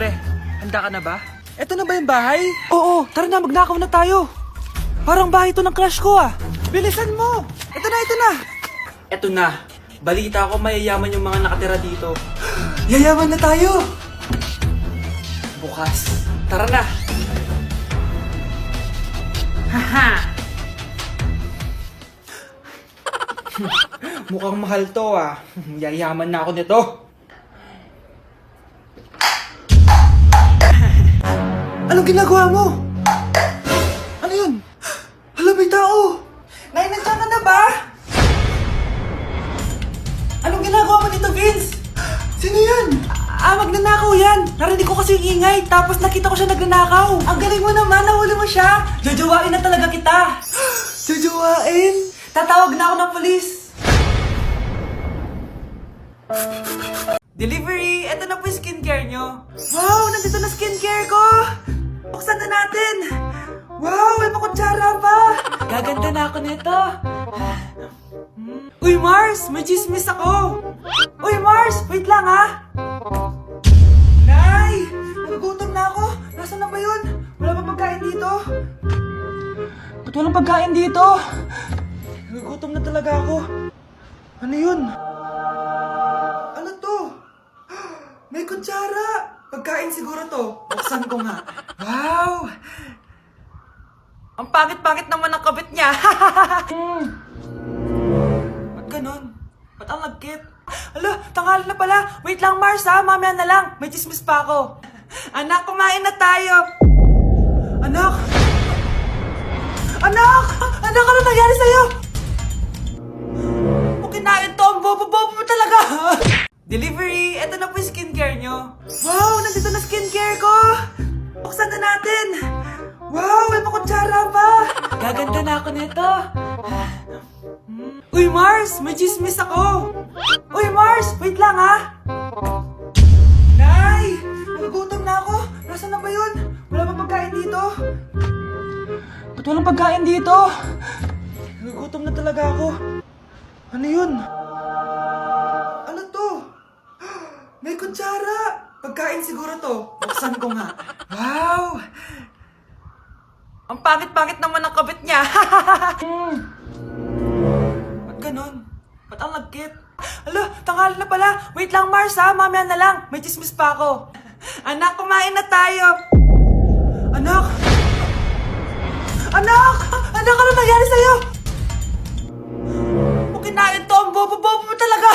Pre, handa ka na ba? Eto na ba yung bahay? Oo, tara na, magnakaw na tayo. Parang bahay to ng crush ko ah. Bilisan mo! Ito na, ito na! Eto na. Balita ko mayayaman yung mga nakatira dito. Yayaman na tayo! Bukas. Tara na! Haha! Mukhang mahal to ah. Yayaman na ako nito. Anong ginagawa mo? Ano yun? Hala, may tao! Nay, nandiyan ka na ba? Anong ginagawa mo dito, Vince? Sino yan? Magnanakaw yan! Narinig ko kasi yung ingay, tapos nakita ko siya nagnanakaw. Ang galing mo naman, nahuli mo siya! Jojowain na talaga kita! Jojowain? Tatawag na ako ng polis! Delivery! Eto na po yung skincare nyo. Wow! Nandito na skincare ko! Buksan na natin! Wow! May makutsara pa! Gaganda na ako nito! Uy, Mars! May chismis ako! Uy, Mars! Wait lang, ha! Nay! Nagugutom na ako! Nasaan na ba yun? Wala pa pagkain dito? Ba't walang pagkain dito? Nagugutom na talaga ako. Ano yun? Ano to? May kutsara! Pagkain siguro to. Buksan ko nga. Wow! Ang pangit-pangit naman ang kabit niya. Ba't ganun? Ba't ang lagkit? Hala, tanghali na pala. Wait lang, Mars ha. Mamaya na lang. May chismis pa ako. Anak, kumain na tayo. Anak! Anak! Anak, ano nangyari sa'yo? Kung kinain to, ang bobo-bobo mo talaga. Delivery! Eto na po yung skincare nyo. Wow! Nandito na skincare ko! Buksan na natin! Wow! May makutsara pa! Gaganda na ako nito! Uy, Mars! May chismis ako! Uy, Mars! Wait lang, ha! Nay! Nagugutom na ako! Nasaan na ba yun? Wala pa pagkain dito? Ba't walang pagkain dito? Nagugutom na talaga ako. Ano yun? Ano to? May kutsara! Pagkain siguro to. Buksan ko nga. Wow! Ang pangit-pangit naman ang kabit niya. Ba't ganun? Ba't ang lagkit? Hala, tanghali na pala. Wait lang, Mars ha. Mamaya na lang. May chismis pa ako. Anak, kumain na tayo. Anak! Anak! Anak, ano nangyari sa'yo? Kung kinain to, ang bobo-bobo mo talaga.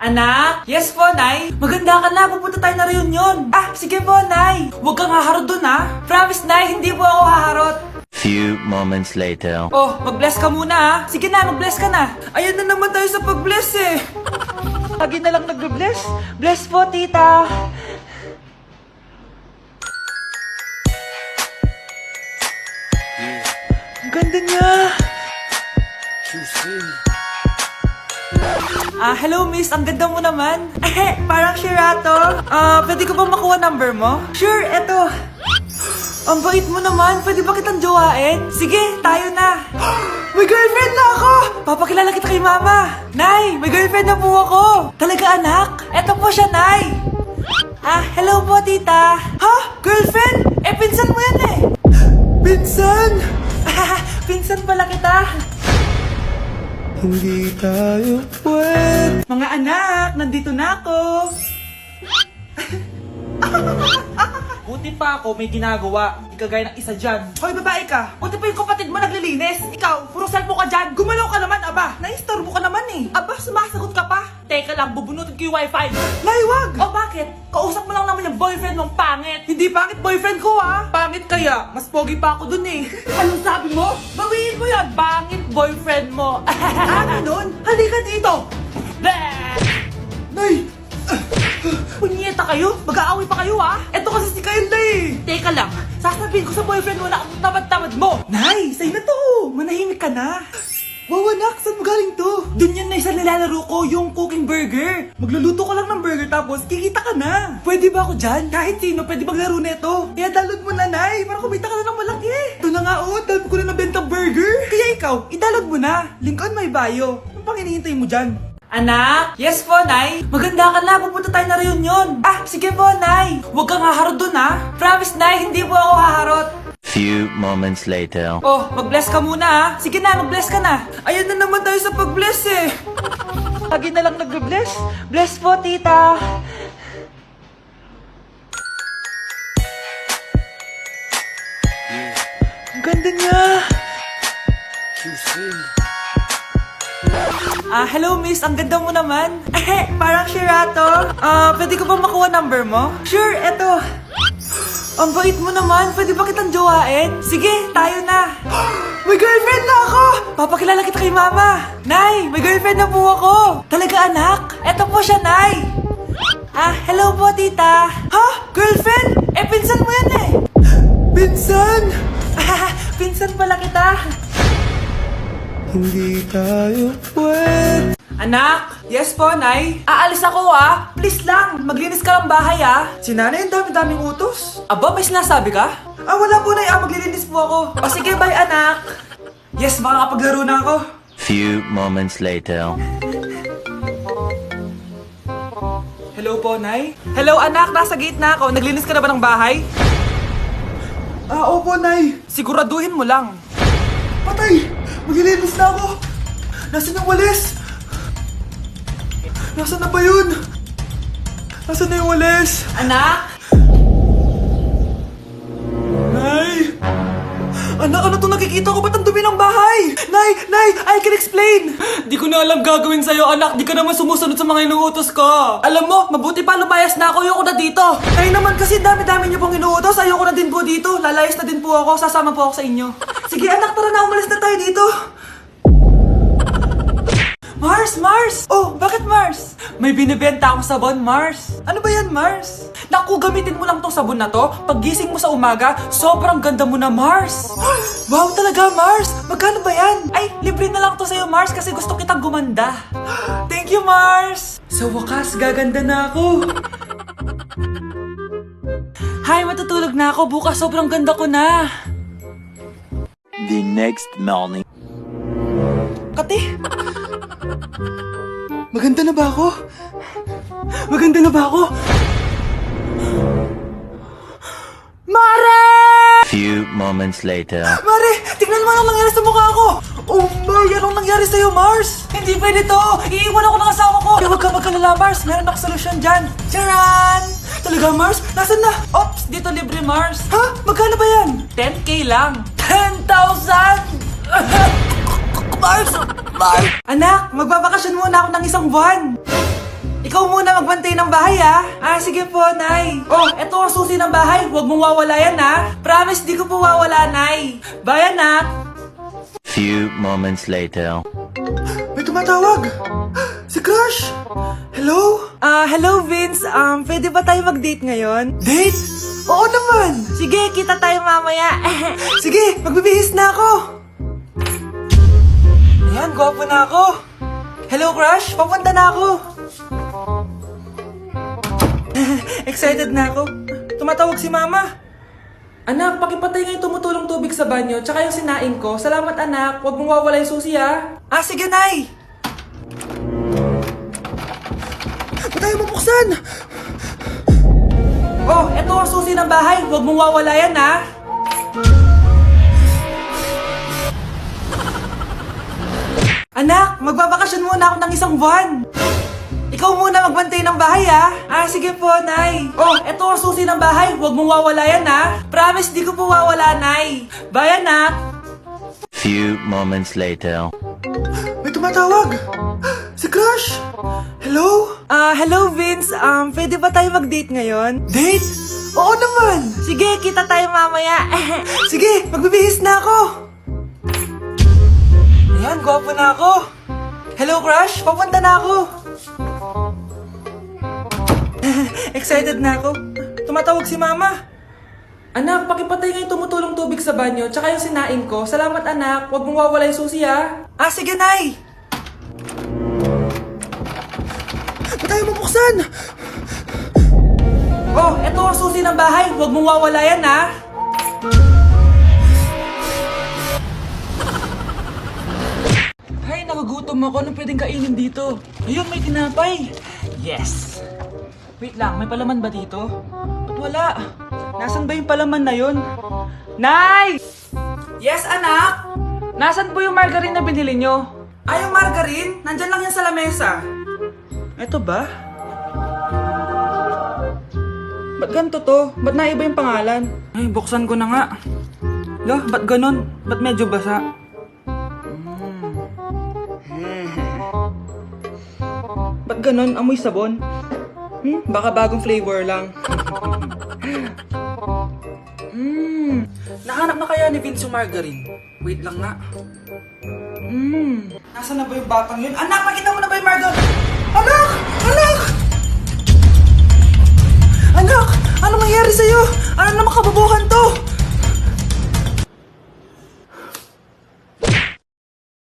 Anak? Yes po, Nay. Maganda ka na. Pupunta tayo na reunion. Sige po, Nay. Huwag kang haharot dun, ha? Promise, Nay. Hindi po ako haharot. Few moments later. Oh, mag-bless ka muna, ha? Sige na, mag-bless ka na. Ayan na naman tayo sa pag-bless, eh. Lagi na lang nag-bless. Bless po, tita. Ang ganda niya. Hello miss, ang ganda mo naman. Parang Shirato. Pwede ko ba makuha number mo? Sure, eto. Ang bait mo naman, pwede ba kitang jowain? Sige, tayo na. May girlfriend na ako! Papakilala kita kay mama. Nay, may girlfriend na po ako. Talaga anak? Eto po siya, Nay. Hello po tita. Ha? Girlfriend? Pinsan mo yan eh. Pinsan? Pinsan pala kita. Hindi tayo pwede. Mga anak, nandito na ako. Buti pa ako may ginagawa. Di kagaya ng isa dyan. Hoy, babae ka. Buti pa yung kapatid mo naglilinis. Ikaw, puro cellphone ka dyan. Gumalaw ka naman, aba. Naistorbo ka naman eh. Aba, sumasagot ka pa. Teka lang, bubunutin ko yung wifi. Nay, wag! O bakit? Kausap mo lang naman yung boyfriend mong pangit. Hindi pangit boyfriend ko ha. Pangit kaya? Mas pogi pa ako dun eh. Anong sabi mo? Bawiin mo yan. Pangit boyfriend mo. Ganun? Halika dito. Nay! Punyeta kayo? Mag-aaway pa kayo ha? Eto kasi si Kyle na eh. Teka lang, sasabihin ko sa boyfriend mo na ang tamad-tamad mo. Nay, sa'yo na to. Manahimik ka na. Wow anak, saan mo galing to? Dun yun na isa nilalaro ko, yung cooking burger. Magluluto ka lang ng burger tapos kikita ka na. Pwede ba ako dyan? Kahit sino pwede maglaro neto. Kaya download mo na, Nay, para kumita ka na ng malaki. Ito na nga dami ko na nabenta burger. Kaya ikaw, i-download mo na. Link on my bio. Ano pang hinihintay mo dyan? Anak? Yes po, Nay. Maganda ka na, pupunta tayo na reunion. Ah, sige po, Nay. Huwag kang haharot dun, ha? Promise, Nay, hindi po ako haharot. Few moments later. Oh, mag-bless ka muna, ha? Sige na, mag-bless ka na. Ayan na naman tayo sa pag-bless, eh. Lagi na lang nag-bless. Bless po, tita. Ang ganda niya. Hello miss, ang ganda mo naman. Parang Shirato. Pwede ko ba makuha number mo? Sure, eto. Ang bait mo naman, pwede ba kitang jowain? Sige, tayo na. May girlfriend na ako! Papakilala kita kay mama. Nay, may girlfriend na po ako. Talaga anak? Eto po siya, Nay. Hello po tita. Ha? Girlfriend? Pinsan mo yan eh. Pinsan? Pinsan pala kita. Hindi tayo pwede. Anak? Yes po, Nay. Aalis ako Please lang, maglinis ka ng bahay Si nanay ang dami-daming utos. Aba, may sinasabi ka? Wala po, Nay. Maglilinis po ako. O sige, bye anak. Yes, makakapaglaro na ako. Few moments later. Hello po, Nay. Hello anak, nasa gate na ako. Naglinis ka na ba ng bahay? Opo, Nay. Siguraduhin mo lang. Patay! Maglilinis na ako! Nasaan yung walis? Nasaan na ba yun? Nasaan na yung walis? Anak? Nay! Anak, ano itong nakikita ko? Ba't ang dumi ng bahay? Nay! Nay! I can explain! Di ko na alam gagawin sa'yo, anak. Di ka naman sumusunod sa mga inuutos ko. Alam mo, mabuti pa lumayas na ako. Ayoko na dito. Kayo naman kasi dami-dami niyo pong inuutos. Ayoko na din po dito. Lalayas na din po ako. Sasama po ako sa inyo. Sige anak, tara na. Umalis na tayo dito. Mars! Mars! Oh, bakit Mars? May binibenta akong sabon, Mars. Ano ba yan, Mars? Naku, gamitin mo lang tong sabon na to. Paggising mo sa umaga, sobrang ganda mo na, Mars. Wow, talaga, Mars. Magkano ba yan? Ay, libre na lang to sa'yo, Mars, kasi gusto kitang gumanda. Thank you, Mars. Sa wakas, gaganda na ako. Hay, matutulog na ako. Bukas, sobrang ganda ko na. The next morning. Kati? Maganda na ba ako? Maganda na ba ako? Mare! Few moments later. Mare! Tignan mo anong nangyari sa mukha ko! Oh my! Anong nangyari sa'yo, Mars? Hindi pwede to! Iiwan ako ng asawa ko! Huwag ka magkalala, Mars! Meron ako solusyon dyan! Charan! Talaga, Mars? Nasaan na? Ops! Dito libre, Mars! Ha? Magkano ba yan? 10K lang! 10,000! Mars! Mars! Anak, magbabakasyon muna ako ng isang buwan. Ikaw muna magbantay ng bahay, sige po, Nay. Oh, eto ang susi ng bahay. Huwag mong wawala yan, Promise, di ko po wawala, Nay. Bye, anak. Few moments later. May tumatawag. Si Crush. Hello? Hello, Vince. Pwede ba tayo mag-date ngayon? Date? Oo naman. Sige, kita tayo mamaya. Sige, magbibihis na ako. Ayan, gwapo na ako. Hello, Crush. Papunta na ako. Excited na ako. Tumatawag si Mama. Anak, pakipatay nga yung tumutulong tubig sa banyo, tsaka yung sinain ko. Salamat, anak. Huwag mong wawala yung susi, sige, Nay. Ba't tayo mabuksan? Oh, eto ang susi ng bahay. Huwag mong wawala yan, Anak, magbabakasyon muna ako ng isang buwan. Ikaw muna magbantay ng bahay, sige po, Nay. Oh, eto ang susi ng bahay. Huwag mong wawala yan, Promise, di ko po wawala, Nay. Bye, anak. Few moments later. May tumatawag. Si Crush. Hello? Hello, Vince. Pwede ba tayo mag-date ngayon? Date? Oo naman. Sige, kita tayo mamaya. Sige, magbibihis na ako. Ayan, gwapo na ako. Hello, Crush. Papunta na ako. Excited na ako. Tumatawag si Mama. Anak, pakipatay nga yung tumutulong tubig sa banyo, tsaka yung sinain ko. Salamat, anak. Huwag mong wawala yung susi, sige, Nay. Ba't tayo mabuksan? Oh, eto ang susi ng bahay. Huwag mong wawala yan, Ay, naku, nagugutom ako. Ano pwedeng kainin dito? Ayun, may tinapay. Yes. Wait lang, may palaman ba dito? Ba't wala? Nasaan ba yung palaman na yun? Nay! Yes, anak? Nasaan po yung margarine na binili nyo? Ay, yung margarine? Nandyan lang yan sa lamesa. Eto ba? Ba't ganito to? Ba't naiba yung pangalan? Ay, buksan ko na nga. Lo, ba't ganun? Ba't medyo basa? Ba't ganun? Amoy sabon? Baka bagong flavor lang. Nahanap na kaya ni Vince yung margarine? Wait lang nga. Nasaan na ba yung batang yun? Anak, nakita mo na ba yung margarine? Anak! Anak! Anak! Ano nangyari sa'yo? Ano naman kababuhan to?